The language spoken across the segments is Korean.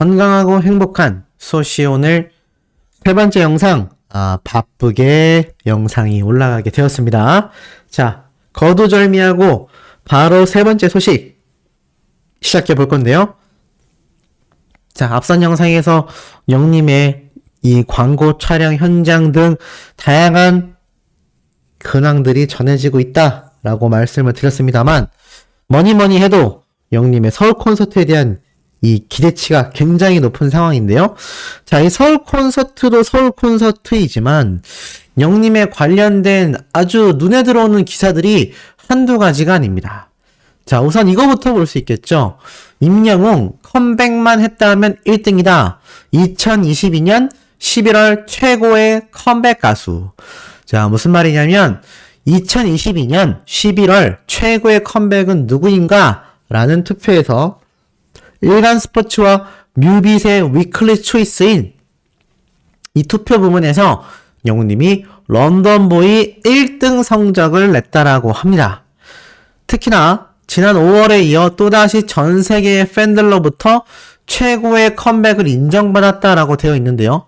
건강하고 행복한 소시 오늘 세 번째 영상, 바쁘게 영상이 올라가게 되었습니다. 자, 거두절미하고 바로 세 번째 소식 시작해 볼 건데요. 자, 앞선 영상에서 영님의 이 광고 촬영 현장 등 다양한 근황들이 전해지고 있다라고 말씀을 드렸습니다만, 뭐니 해도 영님의 서울 콘서트에 대한 이 기대치가 굉장히 높은 상황인데요. 자, 이 서울 콘서트도 서울 콘서트이지만 영님에 관련된 아주 눈에 들어오는 기사들이 한두 가지가 아닙니다. 자, 우선 이거부터 볼 수 있겠죠. 임영웅 컴백만 했다 하면 1등이다. 2022년 11월 최고의 컴백 가수. 자, 무슨 말이냐면 2022년 11월 최고의 컴백은 누구인가? 라는 투표에서 일간스포츠와 뮤빗의 위클리 초이스인 이 투표 부문에서 영웅님이 런던보이 1등 성적을 냈다라고 합니다. 특히나 지난 5월에 이어 또다시 전 세계의 팬들로부터 최고의 컴백을 인정받았다라고 되어 있는데요.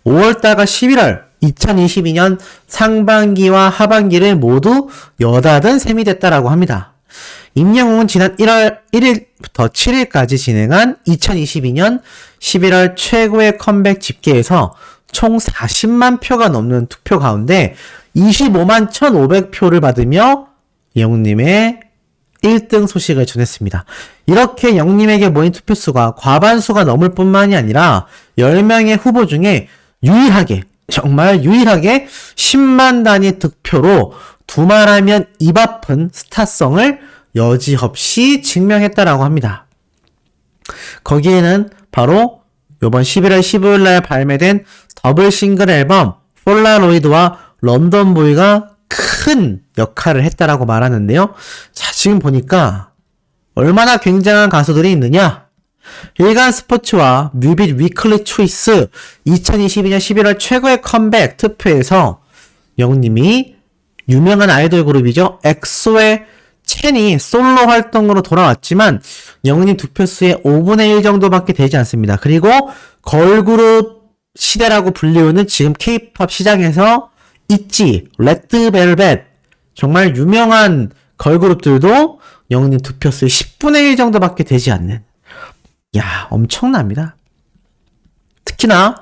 5월달과 11월 2022년 상반기와 하반기를 모두 여닫은 셈이 됐다라고 합니다. 임영웅은 지난 1월 1일부터 7일까지 진행한 2022년 11월 최고의 컴백 집계에서 총 40만 표가 넘는 투표 가운데 25만 1,500표를 받으며 영웅님의 1등 소식을 전했습니다. 이렇게 영웅님에게 모인 투표수가 과반수가 넘을 뿐만이 아니라 10명의 후보 중에 정말 유일하게 10만 단위 득표로 두말하면 입 아픈 스타성을 여지없이 증명했다라고 합니다. 거기에는 바로 이번 11월 15일날 발매된 더블 싱글 앨범 폴라로이드와 런던보이가 큰 역할을 했다라고 말하는데요. 자, 지금 보니까 얼마나 굉장한 가수들이 있느냐? 일간스포츠와 뮤빗 위클리 초이스 2022년 11월 최고의 컴백 투표에서 영웅님이 유명한 아이돌 그룹이죠. 엑소의 첸이 솔로 활동으로 돌아왔지만 영웅님 득표수의 5분의 1 정도밖에 되지 않습니다. 그리고 걸그룹 시대라고 불리우는 지금 K-팝 시장에서 있지, 레드벨벳 정말 유명한 걸그룹들도 영웅님 득표수의 10분의 1 정도밖에 되지 않는, 엄청납니다. 특히나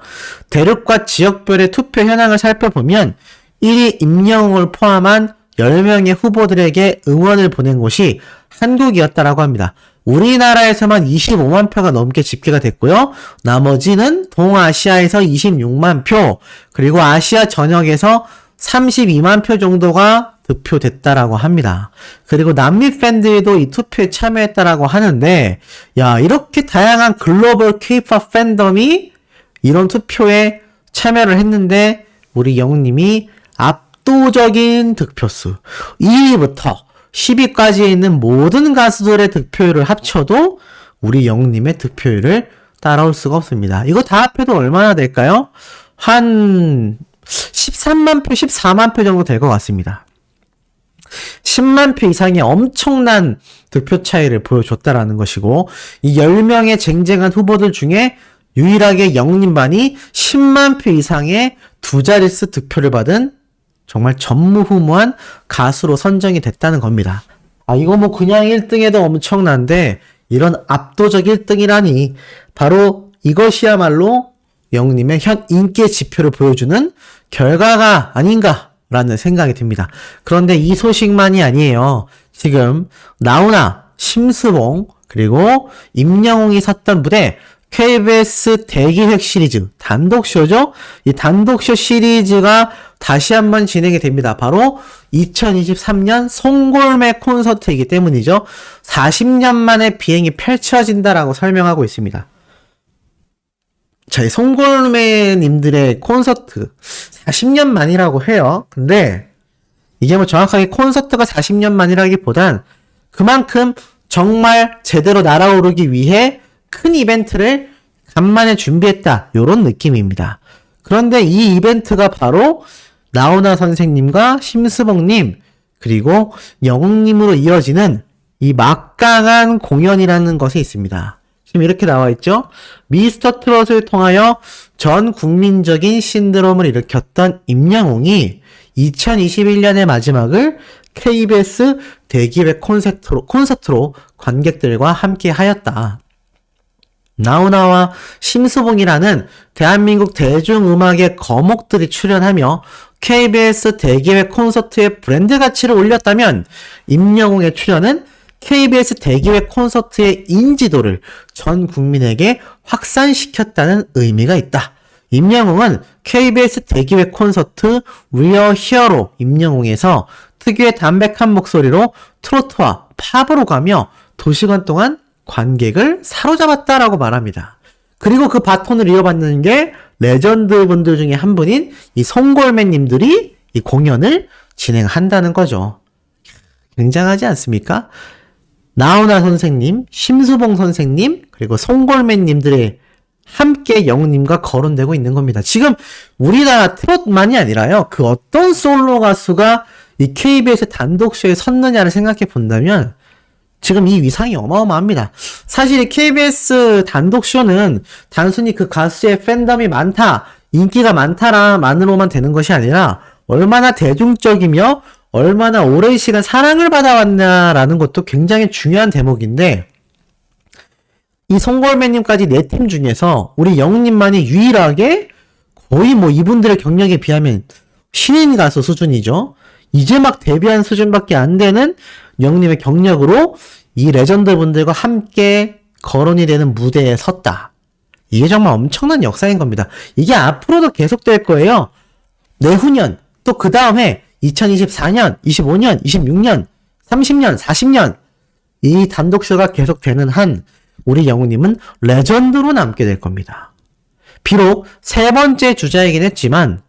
대륙과 지역별의 투표 현황을 살펴보면 1위 임영웅을 포함한 10명의 후보들에게 응원을 보낸 곳이 한국이었다라고 합니다. 우리나라에서만 25만 표가 넘게 집계가 됐고요. 나머지는 동아시아에서 26만 표, 그리고 아시아 전역에서 32만 표 정도가 득표됐다라고 합니다. 그리고 남미 팬들도 이 투표에 참여했다라고 하는데, 이렇게 다양한 글로벌 K-팝 팬덤이 이런 투표에 참여를 했는데 우리 영웅님이 압도적인 득표수 2위부터 10위까지 있는 모든 가수들의 득표율을 합쳐도 우리 영웅님의 득표율을 따라올 수가 없습니다. 이거 다 합해도 얼마나 될까요? 한 13만 표, 14만 표 정도 될 것 같습니다. 10만 표 이상의 엄청난 득표 차이를 보여줬다라는 것이고, 이 10명의 쟁쟁한 후보들 중에 유일하게 영웅님만이 10만 표 이상의 두 자릿수 득표를 받은 정말 전무후무한 가수로 선정이 됐다는 겁니다. 이거 그냥 1등에도 엄청난데 이런 압도적 1등이라니 바로 이것이야말로 영웅님의 현 인기의 지표를 보여주는 결과가 아닌가라는 생각이 듭니다. 그런데 이 소식만이 아니에요. 지금 나훈아, 심수봉, 그리고 임영웅이 섰던 무대 KBS 대기획 시리즈 단독쇼죠. 이 단독쇼 시리즈가 다시 한번 진행이 됩니다. 바로 2023년 송골매 콘서트이기 때문이죠. 40년 만에 비행이 펼쳐진다라고 설명하고 있습니다. 자, 이 송골매님들의 콘서트 40년 만이라고 해요. 근데 이게 정확하게 콘서트가 40년 만이라기보단 그만큼 정말 제대로 날아오르기 위해 큰 이벤트를 간만에 준비했다, 요런 느낌입니다. 그런데 이 이벤트가 바로 나훈아 선생님과 심수봉님 그리고 영웅님으로 이어지는 이 막강한 공연이라는 것이 있습니다. 지금 이렇게 나와 있죠. 미스터 트롯을 통하여 전 국민적인 신드롬을 일으켰던 임영웅이 2021년의 마지막을 KBS 대기획 콘서트로 관객들과 함께 하였다. 나훈아와 심수봉이라는 대한민국 대중음악의 거목들이 출연하며 KBS 대기획 콘서트의 브랜드 가치를 올렸다면 임영웅의 출연은 KBS 대기획 콘서트의 인지도를 전 국민에게 확산시켰다는 의미가 있다. 임영웅은 KBS 대기획 콘서트 리얼 히어로 임영웅에서 특유의 담백한 목소리로 트로트와 팝으로 가며 2시간 동안 관객을 사로잡았다라고 말합니다. 그리고 그 바톤을 이어받는 게 레전드 분들 중에 한 분인 이 송골매님들이 이 공연을 진행한다는 거죠. 굉장하지 않습니까? 나훈아 선생님, 심수봉 선생님, 그리고 송골매님들의 함께 영웅님과 거론되고 있는 겁니다. 지금 우리나라 트롯만이 아니라요. 그 어떤 솔로 가수가 이 KBS 단독쇼에 섰느냐를 생각해 본다면 지금 이 위상이 어마어마합니다. 사실 이 KBS 단독쇼는 단순히 그 가수의 팬덤이 많다, 인기가 많다만으로만 되는 것이 아니라 얼마나 대중적이며 얼마나 오랜 시간 사랑을 받아왔냐라는 것도 굉장히 중요한 대목인데 이 송골매님까지 4팀 중에서 우리 영웅님만이 유일하게 거의 뭐 이분들의 경력에 비하면 신인 가수 수준이죠. 이제 막 데뷔한 수준밖에 안 되는 영웅님의 경력으로 이 레전드 분들과 함께 거론이 되는 무대에 섰다. 이게 정말 엄청난 역사인 겁니다. 이게 앞으로도 계속될 거예요. 내후년, 또 그 다음에 2024년, 25년, 26년, 30년, 40년 이 단독쇼가 계속되는 한 우리 영웅님은 레전드로 남게 될 겁니다. 비록 3번째 주자이긴 했지만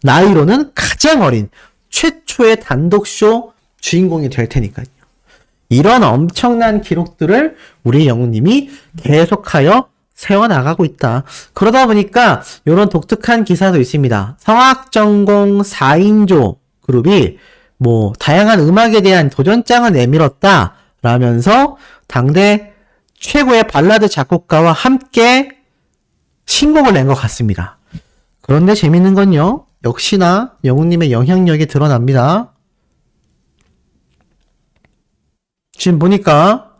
나이로는 가장 어린 최초의 단독쇼 주인공이 될 테니까요. 이런 엄청난 기록들을 우리 영웅님이 계속하여 세워나가고 있다. 그러다 보니까 이런 독특한 기사도 있습니다. 성악전공 4인조 그룹이 뭐 다양한 음악에 대한 도전장을 내밀었다 라면서 당대 최고의 발라드 작곡가와 함께 신곡을 낸 것 같습니다. 그런데 재밌는 건요. 역시나 영웅님의 영향력이 드러납니다. 지금 보니까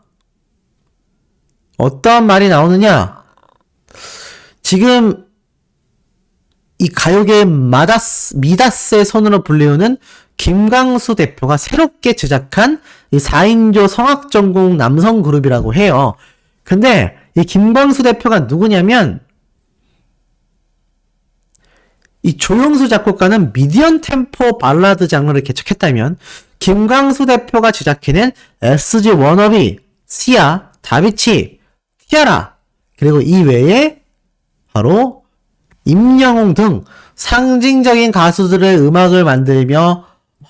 어떠한 말이 나오느냐. 지금 이 가요계의 미다스의 손으로 불리우는 김광수 대표가 새롭게 제작한 이 4인조 성악전공 남성 그룹이라고 해요. 근데 이 김광수 대표가 누구냐면 이 조용수 작곡가는 미디엄 템포 발라드 장르를 개척했다면 김광수 대표가 제작해낸 SG 워너비, 시아, 다비치, 티아라 그리고 이 외에 바로 임영웅 등 상징적인 가수들의 음악을 만들며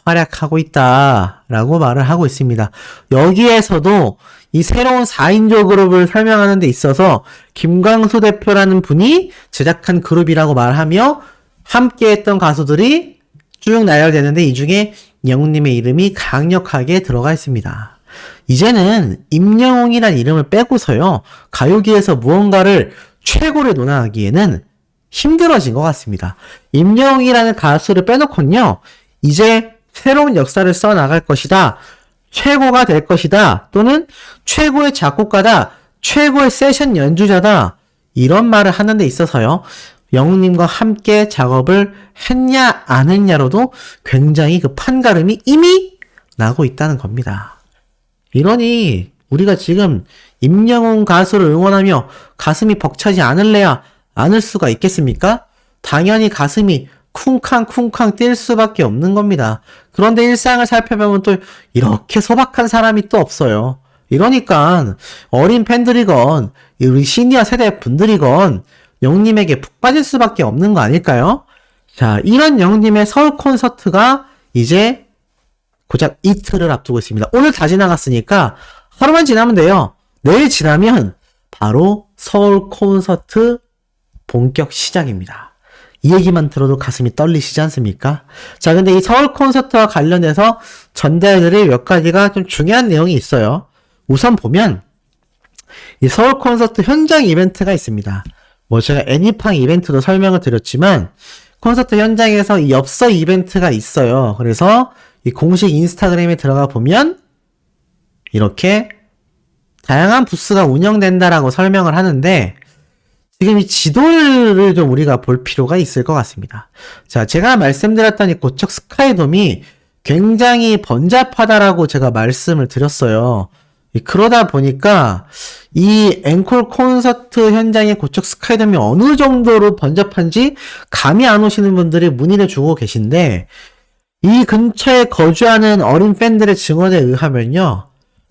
활약하고 있다라고 말을 하고 있습니다. 여기에서도 이 새로운 4인조 그룹을 설명하는 데 있어서 김광수 대표라는 분이 제작한 그룹이라고 말하며 함께했던 가수들이 쭉 나열되는데 이 중에 영웅님의 이름이 강력하게 들어가 있습니다. 이제는 임영웅이란 이름을 빼고서요. 가요계에서 무언가를 최고를 논하기에는 힘들어진 것 같습니다. 임영웅이라는 가수를 빼놓고는요. 이제 새로운 역사를 써나갈 것이다. 최고가 될 것이다. 또는 최고의 작곡가다. 최고의 세션 연주자다. 이런 말을 하는 데 있어서요. 영웅님과 함께 작업을 했냐 안 했냐로도 굉장히 그 판가름이 이미 나고 있다는 겁니다. 이러니 우리가 지금 임영웅 가수를 응원하며 가슴이 벅차지 않을 수가 있겠습니까? 당연히 가슴이 쿵쾅쿵쾅 뛸 수밖에 없는 겁니다. 그런데 일상을 살펴보면 또 이렇게 소박한 사람이 또 없어요. 이러니까 어린 팬들이건 우리 시니어 세대 분들이건 영웅님에게 푹 빠질 수밖에 없는 거 아닐까요? 자, 이런 영웅님의 서울 콘서트가 이제 고작 이틀을 앞두고 있습니다. 오늘 다 지나갔으니까 하루만 지나면 돼요. 내일 지나면 바로 서울 콘서트 본격 시작입니다. 이 얘기만 들어도 가슴이 떨리시지 않습니까? 자, 근데 이 서울 콘서트와 관련해서 전달드릴 몇 가지가 좀 중요한 내용이 있어요. 우선 보면 이 서울 콘서트 현장 이벤트가 있습니다. 뭐 제가 애니팡 이벤트도 설명을 드렸지만 콘서트 현장에서 이 엽서 이벤트가 있어요. 그래서 이 공식 인스타그램에 들어가 보면 이렇게 다양한 부스가 운영된다라고 설명을 하는데 지금 이 지도를 좀 우리가 볼 필요가 있을 것 같습니다. 자, 제가 말씀드렸던 이 고척 스카이돔이 굉장히 번잡하다라고 제가 말씀을 드렸어요. 그러다 보니까 이 앵콜 콘서트 현장의 고척 스카이돔이 어느 정도로 번잡한지 감이 안 오시는 분들이 문의를 주고 계신데 이 근처에 거주하는 어린 팬들의 증언에 의하면요.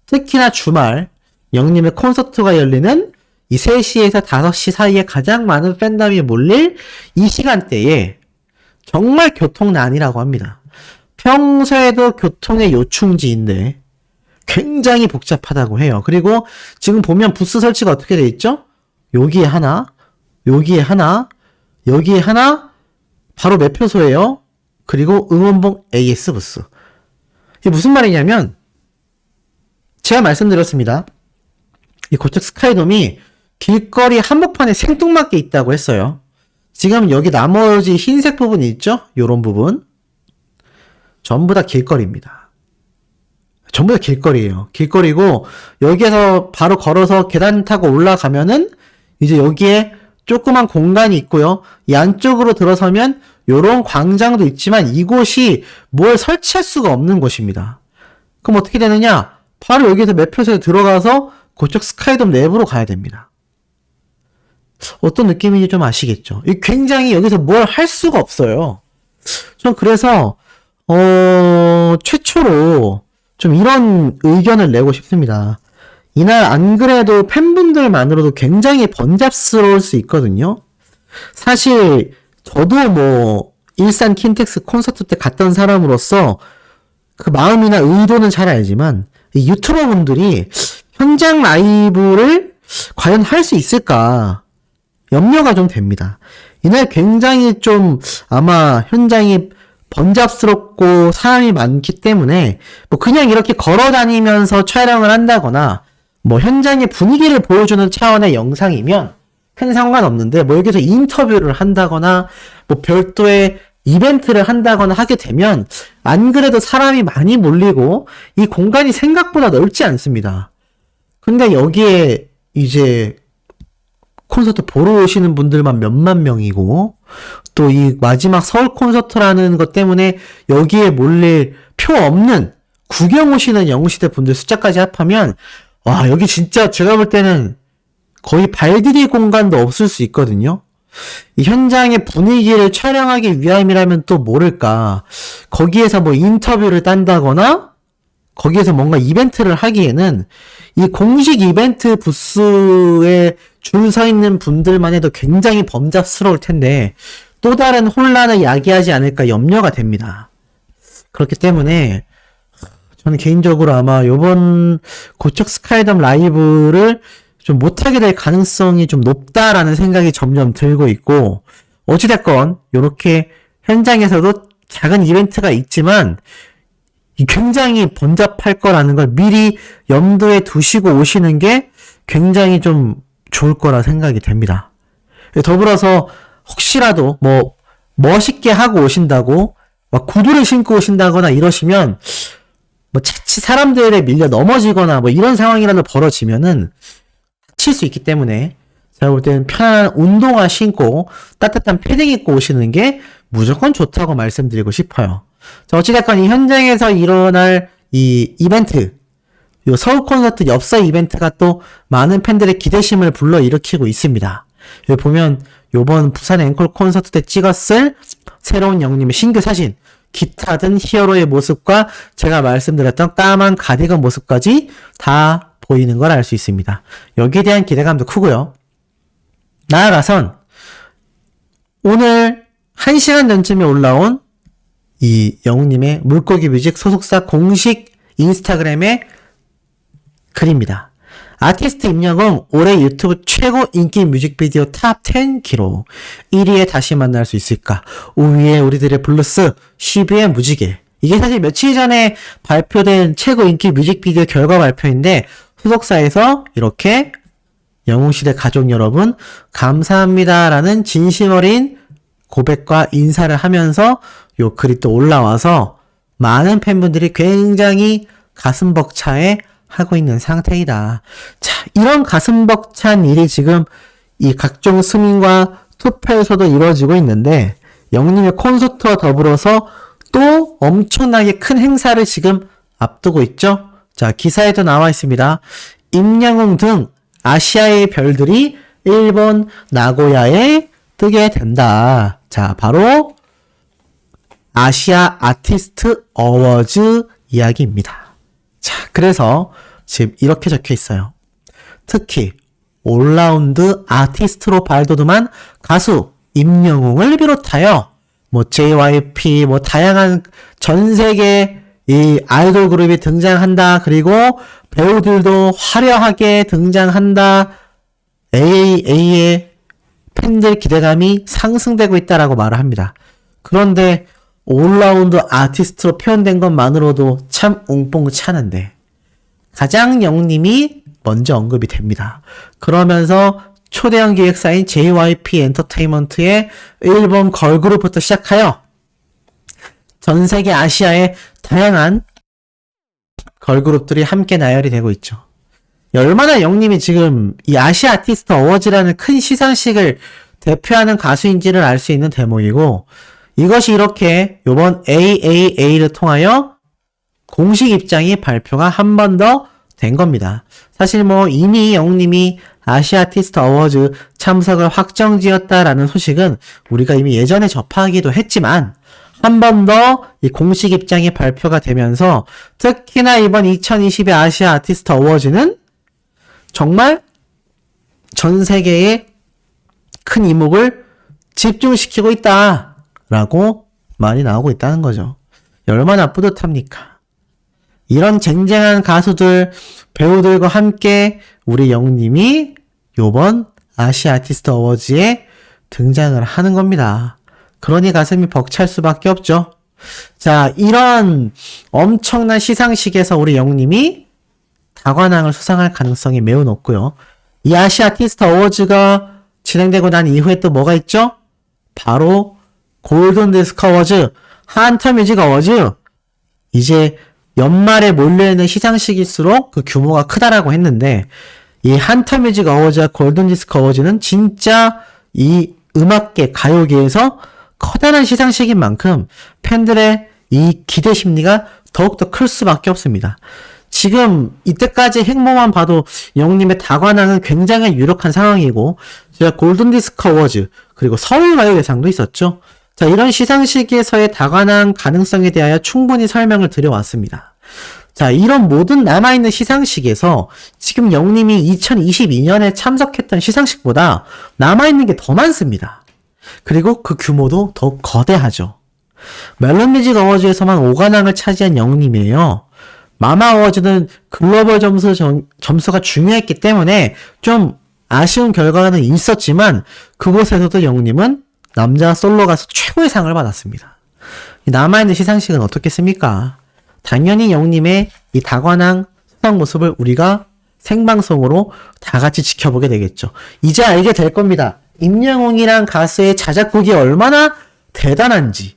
특히나 주말 영님의 콘서트가 열리는 이 3시에서 5시 사이에 가장 많은 팬덤이 몰릴 이 시간대에 정말 교통난이라고 합니다. 평소에도 교통의 요충지인데 굉장히 복잡하다고 해요. 그리고 지금 보면 부스 설치가 어떻게 돼 있죠? 여기에 하나, 여기에 하나, 여기에 하나, 바로 매표소예요. 그리고 응원봉 AS 부스. 이게 무슨 말이냐면 제가 말씀드렸습니다. 이 고척 스카이돔이 길거리 한복판에 생뚱맞게 있다고 했어요. 지금 여기 나머지 흰색 부분이 있죠? 요런 부분. 전부 다 길거리입니다. 전부 다 길거리예요. 길거리고 여기에서 바로 걸어서 계단 타고 올라가면은 이제 여기에 조그만 공간이 있고요. 이 안쪽으로 들어서면 요런 광장도 있지만 이곳이 뭘 설치할 수가 없는 곳입니다. 그럼 어떻게 되느냐? 바로 여기에서 매표소에 들어가서 고척 스카이돔 내부로 가야 됩니다. 어떤 느낌인지 좀 아시겠죠? 굉장히 여기서 뭘 할 수가 없어요. 전 그래서 최초로 좀 이런 의견을 내고 싶습니다. 이날 안 그래도 팬분들만으로도 굉장히 번잡스러울 수 있거든요. 사실 저도 뭐 일산 킨텍스 콘서트 때 갔던 사람으로서 그 마음이나 의도는 잘 알지만 이 유튜버 분들이 현장 라이브를 과연 할 수 있을까 염려가 좀 됩니다. 이날 굉장히 좀 아마 현장이 번잡스럽고 사람이 많기 때문에 뭐 그냥 이렇게 걸어 다니면서 촬영을 한다거나 뭐 현장의 분위기를 보여주는 차원의 영상이면 큰 상관없는데 뭐 여기서 인터뷰를 한다거나 뭐 별도의 이벤트를 한다거나 하게 되면 안 그래도 사람이 많이 몰리고 이 공간이 생각보다 넓지 않습니다. 근데 여기에 이제 콘서트 보러 오시는 분들만 몇만 명이고 또 이 마지막 서울 콘서트라는 것 때문에 여기에 몰릴 표 없는 구경 오시는 영웅시대 분들 숫자까지 합하면 와 여기 진짜 제가 볼 때는 거의 발 디딜 공간도 없을 수 있거든요. 이 현장의 분위기를 촬영하기 위함이라면 또 모를까 거기에서 뭐 인터뷰를 딴다거나 거기에서 뭔가 이벤트를 하기에는 이 공식 이벤트 부스에 줄 서 있는 분들만 해도 굉장히 번잡스러울 텐데 또 다른 혼란을 야기하지 않을까 염려가 됩니다. 그렇기 때문에 저는 개인적으로 아마 이번 고척 스카이돔 라이브를 좀 못하게 될 가능성이 좀 높다라는 생각이 점점 들고 있고 어찌됐건 이렇게 현장에서도 작은 이벤트가 있지만 굉장히 번잡할 거라는 걸 미리 염두에 두시고 오시는 게 굉장히 좀 좋을 거라 생각이 됩니다. 더불어서 혹시라도 뭐 멋있게 하고 오신다고 막 구두를 신고 오신다거나 이러시면 뭐 자칫 사람들에 밀려 넘어지거나 뭐 이런 상황이라도 벌어지면은 다칠 수 있기 때문에 제가 볼 때는 편안한 운동화 신고 따뜻한 패딩 입고 오시는 게 무조건 좋다고 말씀드리고 싶어요. 자, 어찌됐건 이 현장에서 일어날 이 이벤트, 요 서울 콘서트 엽서 이벤트가 또 많은 팬들의 기대심을 불러일으키고 있습니다. 여기 보면 요번 부산 앵콜 콘서트 때 찍었을 새로운 영님의 신규 사진, 기타 든 히어로의 모습과 제가 말씀드렸던 까만 가디건 모습까지 다 보이는 걸 알 수 있습니다. 여기에 대한 기대감도 크고요. 나아가선 오늘 1시간 전쯤에 올라온 이 영웅님의 물고기 뮤직 소속사 공식 인스타그램의 글입니다. 아티스트 임영웅 올해 유튜브 최고 인기 뮤직비디오 탑 10 기록 1위에 다시 만날 수 있을까 5위에 우리들의 블루스 10위에 무지개. 이게 사실 며칠 전에 발표된 최고 인기 뮤직비디오 결과 발표인데 소속사에서 이렇게 영웅시대 가족 여러분 감사합니다 라는 진심 어린 고백과 인사를 하면서 요 글이 또 올라와서 많은 팬분들이 굉장히 가슴 벅차해 하고 있는 상태이다. 자, 이런 가슴 벅찬 일이 지금 이 각종 승인과 투표에서도 이루어지고 있는데 영님의 콘서트와 더불어서 또 엄청나게 큰 행사를 지금 앞두고 있죠. 자, 기사에도 나와 있습니다. 임영웅 등 아시아의 별들이 일본 나고야에 뜨게 된다. 자, 바로 아시아 아티스트 어워즈 이야기입니다. 자, 그래서 지금 이렇게 적혀 있어요. 특히 올라운드 아티스트로 발돋움한 가수 임영웅을 비롯하여 뭐 JYP 뭐 다양한 전 세계 이 아이돌 그룹이 등장한다. 그리고 배우들도 화려하게 등장한다. AA의 팬들 기대감이 상승되고 있다라고 말을 합니다. 그런데 올라운드 아티스트로 표현된 것만으로도 참 웅뽕차는데 가장 영님이 먼저 언급이 됩니다. 그러면서 초대형 기획사인 JYP 엔터테인먼트의 일본 걸그룹부터 시작하여 전 세계 아시아의 다양한 걸그룹들이 함께 나열이 되고 있죠. 얼마나 영님이 지금 이 아시아 아티스트 어워즈라는 큰 시상식을 대표하는 가수인지를 알 수 있는 대목이고 이것이 이렇게 이번 AAA를 통하여 공식 입장이 발표가 한 번 더 된 겁니다. 사실 뭐 이미 영님이 아시아 아티스트 어워즈 참석을 확정지었다라는 소식은 우리가 이미 예전에 접하기도 했지만 한 번 더 이 공식 입장이 발표가 되면서 특히나 이번 2022 아시아 아티스트 어워즈는 정말 전 세계에 큰 이목을 집중시키고 있다라고 말이 나오고 있다는 거죠. 얼마나 뿌듯합니까? 이런 쟁쟁한 가수들, 배우들과 함께 우리 영님이 요번 아시아 아티스트 어워즈에 등장을 하는 겁니다. 그러니 가슴이 벅찰 수밖에 없죠. 자, 이런 엄청난 시상식에서 우리 영님이 다관왕을 수상할 가능성이 매우 높고요. 이 아시아 아티스트 어워즈가 진행되고 난 이후에 또 뭐가 있죠? 바로 골든 디스크 어워즈, 한터뮤직 어워즈. 이제 연말에 몰려있는 시상식일수록 그 규모가 크다라고 했는데 이 한터뮤직 어워즈와 골든 디스크 어워즈는 진짜 이 음악계, 가요계에서 커다란 시상식인 만큼 팬들의 이 기대 심리가 더욱더 클 수밖에 없습니다. 지금 이때까지 행보만 봐도 영님의 다관왕은 굉장히 유력한 상황이고 제가 골든디스크 어워즈 그리고 서울가요대상도 있었죠. 자, 이런 시상식에서의 다관왕 가능성에 대하여 충분히 설명을 드려왔습니다. 자, 이런 모든 남아있는 시상식에서 지금 영님이 2022년에 참석했던 시상식보다 남아있는 게 더 많습니다. 그리고 그 규모도 더 거대하죠. 멜론뮤직 어워즈에서만 5관왕을 차지한 영님이에요. 마마 어워즈는 글로벌 점수가 중요했기 때문에 좀 아쉬운 결과는 있었지만 그곳에서도 영님은 남자 솔로 가수 최고의 상을 받았습니다. 남아있는 시상식은 어떻겠습니까? 당연히 영님의 이 다관왕 수상 모습을 우리가 생방송으로 다 같이 지켜보게 되겠죠. 이제 알게 될 겁니다. 임영웅이란 가수의 자작곡이 얼마나 대단한지,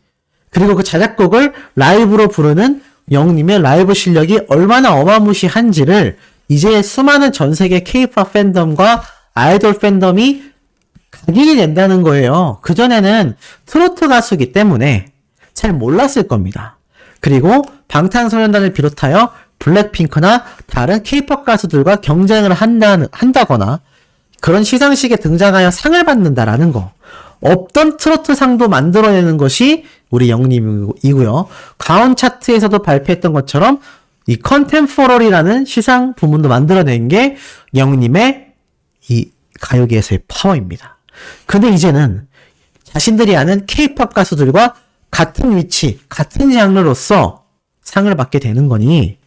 그리고 그 자작곡을 라이브로 부르는 영님의 라이브 실력이 얼마나 어마무시한지를 이제 수많은 전 세계 K-POP 팬덤과 아이돌 팬덤이 각인이 된다는 거예요. 그전에는 트로트 가수이기 때문에 잘 몰랐을 겁니다. 그리고 방탄소년단을 비롯하여 블랙핑크나 다른 K-POP 가수들과 경쟁을 한다거나 그런 시상식에 등장하여 상을 받는다라는 거. 없던 트로트 상도 만들어내는 것이 우리 영님이고요. 가온 차트에서도 발표했던 것처럼 이 컨템포러리라는 시상 부문도 만들어낸 게 영님의 이 가요계에서의 파워입니다. 근데 이제는 자신들이 아는 K-POP 가수들과 같은 위치, 같은 장르로서 상을 받게 되는 거니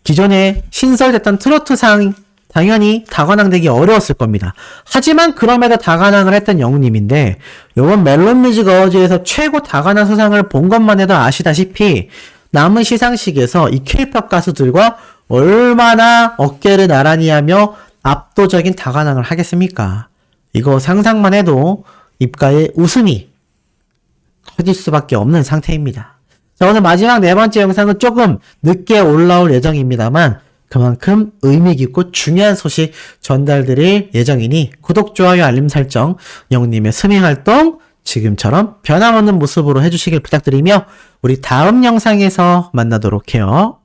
기존에 신설됐던 트로트상 당연히 다관왕되기 어려웠을 겁니다. 하지만 그럼에도 다관왕을 했던 영웅님인데 이번 멜론뮤직 어워즈에서 최고 다관왕 수상을 본 것만 해도 아시다시피 남은 시상식에서 이 K-POP 가수들과 얼마나 어깨를 나란히 하며 압도적인 다관왕을 하겠습니까? 이거 상상만 해도 입가에 웃음이 커질 수밖에 없는 상태입니다. 자, 오늘 마지막 네 번째 영상은 조금 늦게 올라올 예정입니다만 그만큼 의미 깊고 중요한 소식 전달드릴 예정이니 구독, 좋아요, 알림 설정, 영님의 스밍활동 지금처럼 변함없는 모습으로 해주시길 부탁드리며 우리 다음 영상에서 만나도록 해요.